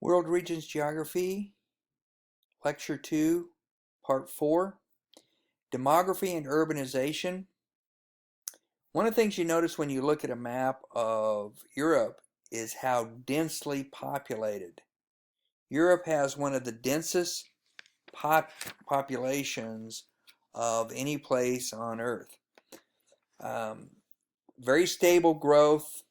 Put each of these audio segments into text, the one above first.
World Regions Geography, Lecture 2, Part 4, Demography and Urbanization. One of the things you notice when you look at a map of Europe is how densely populated. Europe has one of the densest populations of any place on Earth. Very stable growth.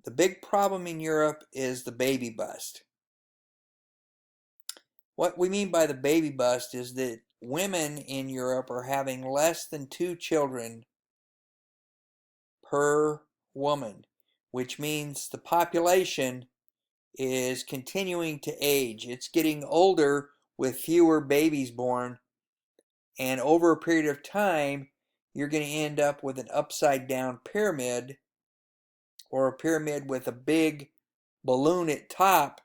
The big problem in Europe is the baby bust. What we mean by the baby bust is that women in Europe are having less than 2 children per woman, which means the population is continuing to age. It's getting older with fewer babies born, and over a period of time, you're going to end up with an upside down pyramid, or a pyramid with a big balloon at top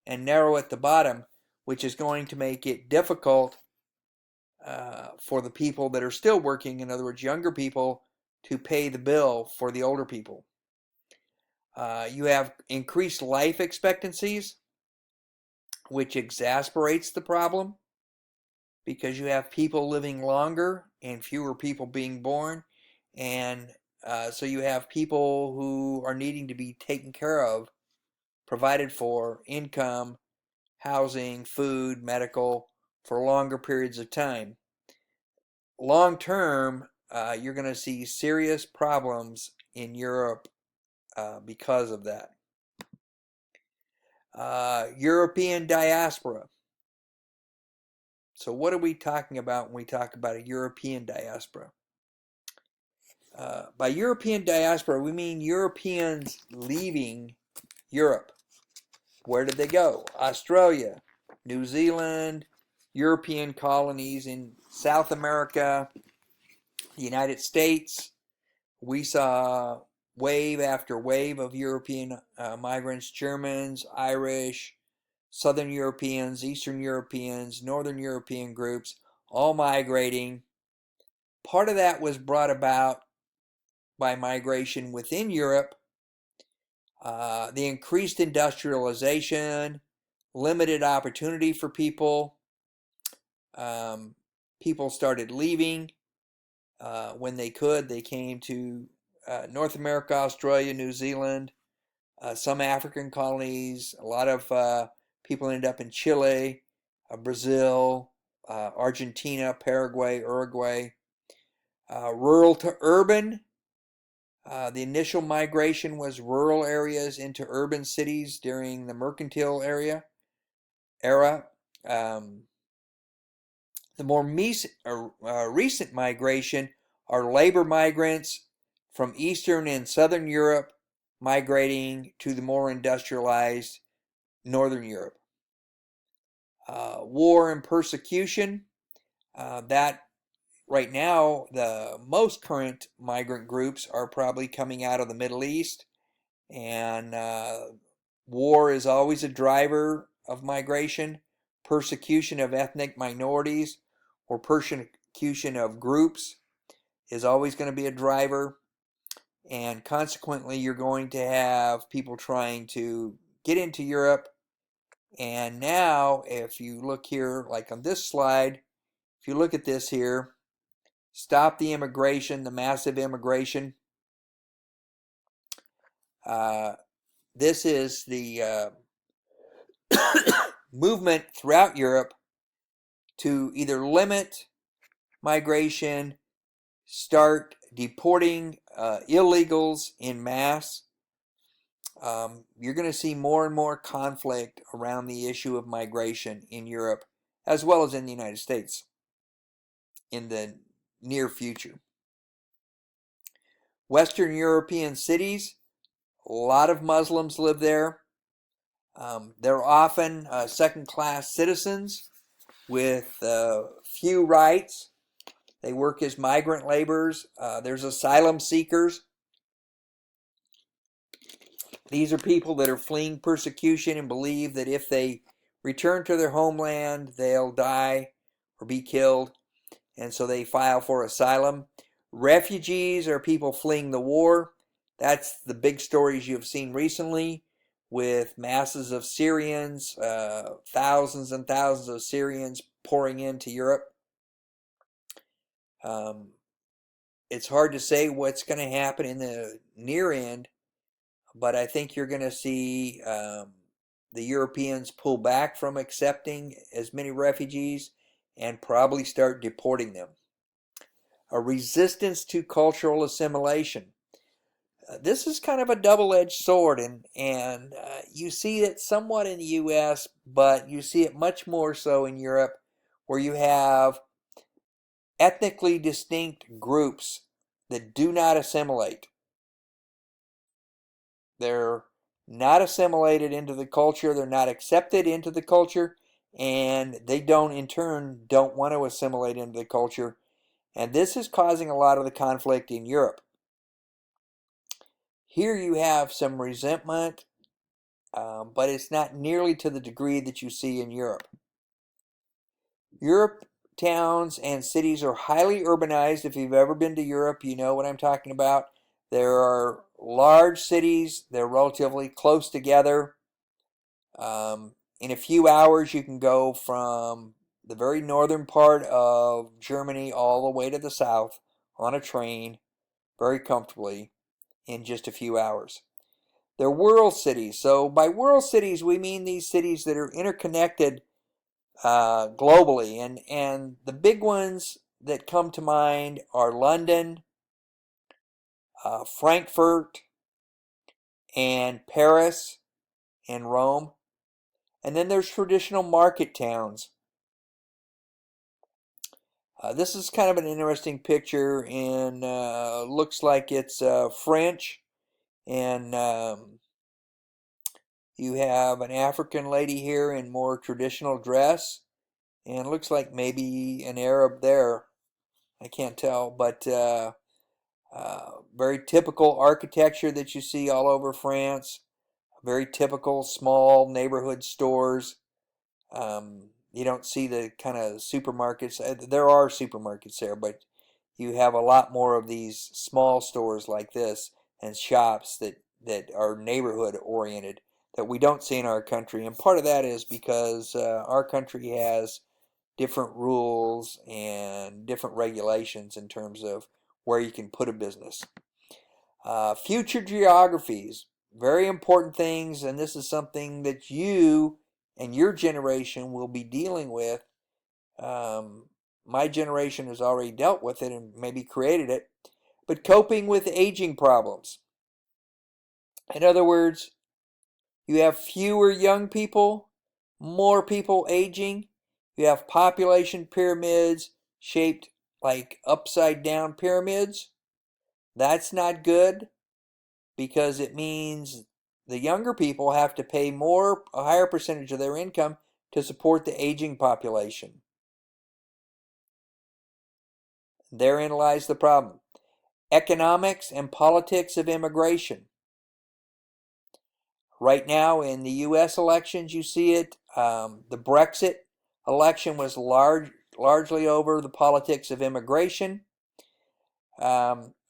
and narrow at the bottom, which is going to make it difficult for the people that are still working, in other words, younger people, to pay the bill for the older people. You have increased life expectancies, which exasperates the problem because you have people living longer and fewer people being born, and so you have people who are needing to be taken care of, provided for, income, housing, food, medical, for longer periods of time. Long term, you're going to see serious problems in Europe because of that. European diaspora. So what are we talking about when we talk about a European diaspora? By European diaspora, we mean Europeans leaving Europe. Where did they go? Australia, New Zealand, European colonies in South America, the United States. We saw wave after wave of European migrants, Germans, Irish, Southern Europeans, Eastern Europeans, Northern European groups, all migrating. Part of that was brought about by migration within Europe. The increased industrialization, limited opportunity for people. People started leaving when they could. They came to North America, Australia, New Zealand, some African colonies. A lot of people ended up in Chile, Brazil, Argentina, Paraguay, Uruguay. Rural to urban. The initial migration was rural areas into urban cities during the mercantile era. The more recent migration are labor migrants from Eastern and Southern Europe migrating to the more industrialized Northern Europe. War and persecution. That right now, the most current migrant groups are probably coming out of the Middle East, and war is always a driver of migration. Persecution of ethnic minorities or persecution of groups is always going to be a driver, and consequently you're going to have people trying to get into Europe. And now if you look here, like on this slide, if you look at this here, stop the immigration, the massive immigration. This is the movement throughout Europe to either limit migration, start deporting illegals in mass. You're going to see more and more conflict around the issue of migration in Europe, as well as in the United States in the near future. Western European cities, a lot of Muslims live there. They're often second-class citizens with few rights. They work as migrant laborers. There's asylum seekers. These are people that are fleeing persecution and believe that if they return to their homeland, they'll die or be killed, and so they file for asylum. Refugees are people fleeing the war. That's the big stories you've seen recently. with masses of Syrians, thousands and thousands of Syrians pouring into Europe. It's hard to say what's going to happen in the near end, but I think you're going to see the Europeans pull back from accepting as many refugees and probably start deporting them. A resistance to cultural assimilation. This is kind of a double-edged sword, and you see it somewhat in the U.S., but you see it much more so in Europe, where you have ethnically distinct groups that do not assimilate. They're not assimilated into the culture, they're not accepted into the culture, and they in turn don't want to assimilate into the culture. And this is causing a lot of the conflict in Europe. Here you have some resentment, but it's not nearly to the degree that you see in Europe. Europe towns and cities are highly urbanized. If you've ever been to Europe, you know what I'm talking about. There are large cities. They're relatively close together. In a few hours, you can go from the very northern part of Germany all the way to the south on a train very comfortably in just a few hours. They're world cities. So by world cities, we mean these cities that are interconnected globally. And the big ones that come to mind are London, Frankfurt, and Paris, and Rome. And then there's traditional market towns. This is kind of an interesting picture, and looks like it's French, and you have an African lady here in more traditional dress, and looks like maybe an Arab there. I can't tell, but very typical architecture that you see all over France. Very typical small neighborhood stores. You don't see the kind of supermarkets. There are supermarkets there, but you have a lot more of these small stores like this and shops that are neighborhood oriented that we don't see in our country. And part of that is because our country has different rules and different regulations in terms of where you can put a business. Future geographies, very important things, and this is something that you and your generation will be dealing with. My generation has already dealt with it and maybe created it, but coping with aging problems. In other words, you have fewer young people, more people aging. You have population pyramids shaped like upside down pyramids. That's not good, because it means the younger people have to pay a higher percentage of their income to support the aging population. Therein lies the problem. Economics and politics of immigration. Right now in the U.S. elections, you see it. The Brexit election was largely over the politics of immigration.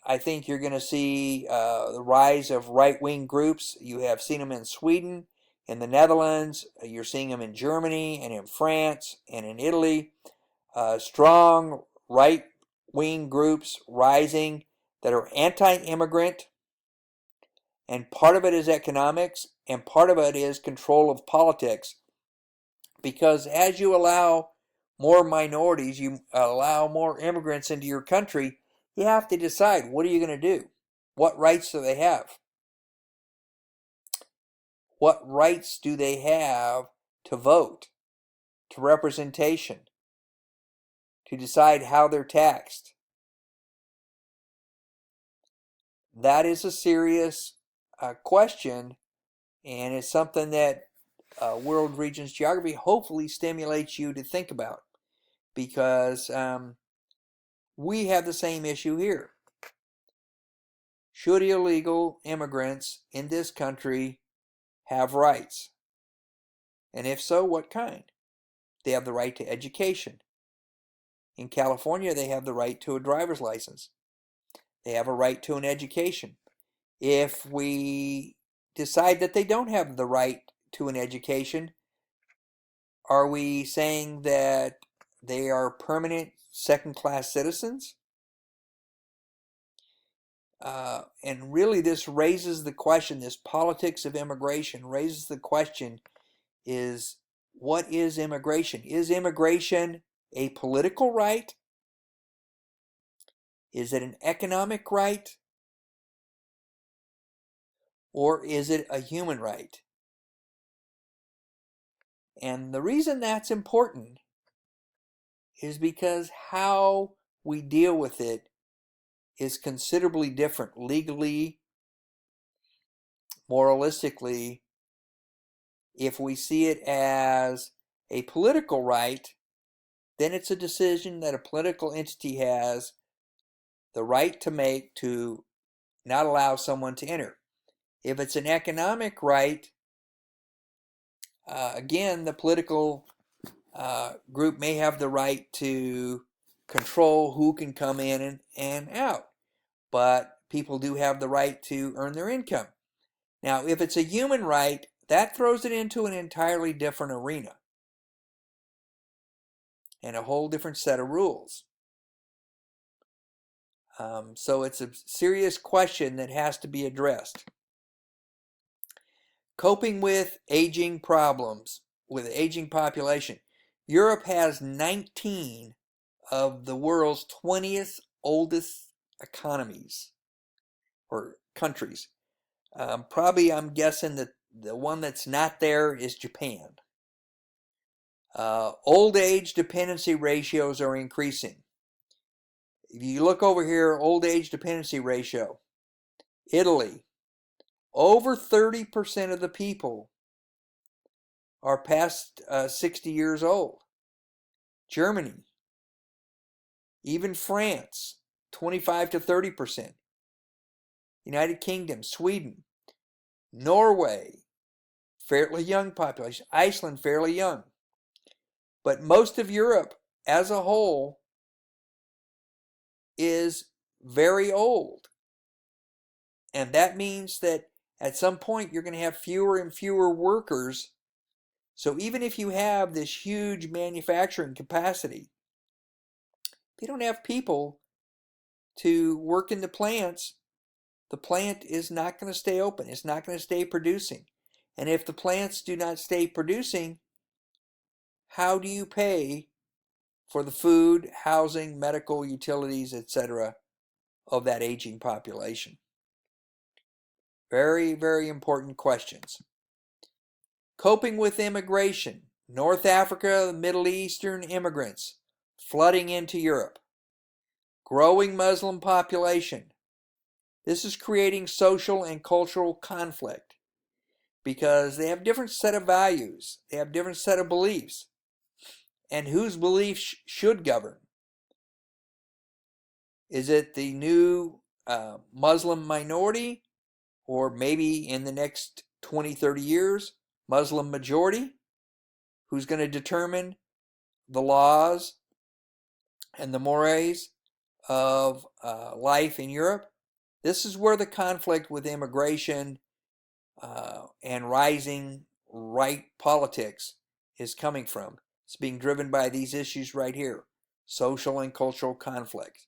I think you're going to see the rise of right-wing groups. You have seen them in Sweden, in the Netherlands. You're seeing them in Germany and in France and in Italy. Strong right-wing groups rising that are anti-immigrant. And part of it is economics, and part of it is control of politics. Because as you allow more minorities, you allow more immigrants into your country, you have to decide, what are you going to do? What rights do they have? What rights do they have to vote, to representation, to decide how they're taxed? That is a serious question, and it's something that World Regions Geography hopefully stimulates you to think about, because we have the same issue here. Should illegal immigrants in this country have rights? And if so, what kind? They have the right to education. In California, they have the right to a driver's license. They have a right to an education. If we decide that they don't have the right to an education, are we saying that they are permanent second-class citizens? And really this raises the question, this politics of immigration raises the question, is what is immigration? Is immigration a political right? Is it an economic right? Or is it a human right? And the reason that's important is because how we deal with it is considerably different legally, moralistically. If we see it as a political right, then it's a decision that a political entity has the right to make to not allow someone to enter. If it's an economic right, again, the political group may have the right to control who can come in and out, but people do have the right to earn their income. Now, if it's a human right, that throws it into an entirely different arena and a whole different set of rules. So it's a serious question that has to be addressed. Coping with aging problems, with aging population. Europe has 19 of the world's 20th oldest economies or countries. Probably, I'm guessing that the one that's not there is Japan. Old age dependency ratios are increasing. If you look over here, old age dependency ratio, Italy, over 30% of the people are past 60 years old. Germany, even France, 25 to 30%. United Kingdom, Sweden, Norway, fairly young population. Iceland, fairly young. But most of Europe as a whole is very old. And that means that at some point you're going to have fewer and fewer workers. So even if you have this huge manufacturing capacity, if you don't have people to work in the plants, the plant is not going to stay open. It's not going to stay producing. And if the plants do not stay producing, how do you pay for the food, housing, medical, utilities, etc. of that aging population? Very, very important questions. Coping with immigration. North Africa, the Middle Eastern immigrants flooding into Europe. Growing Muslim population. This is creating social and cultural conflict because they have different set of values. They have different set of beliefs. And whose beliefs should govern? Is it the new Muslim minority, or maybe in the next 20, 30 years, Muslim majority, who's going to determine the laws and the mores of life in Europe? This is where the conflict with immigration and rising right politics is coming from. It's being driven by these issues right here, social and cultural conflict.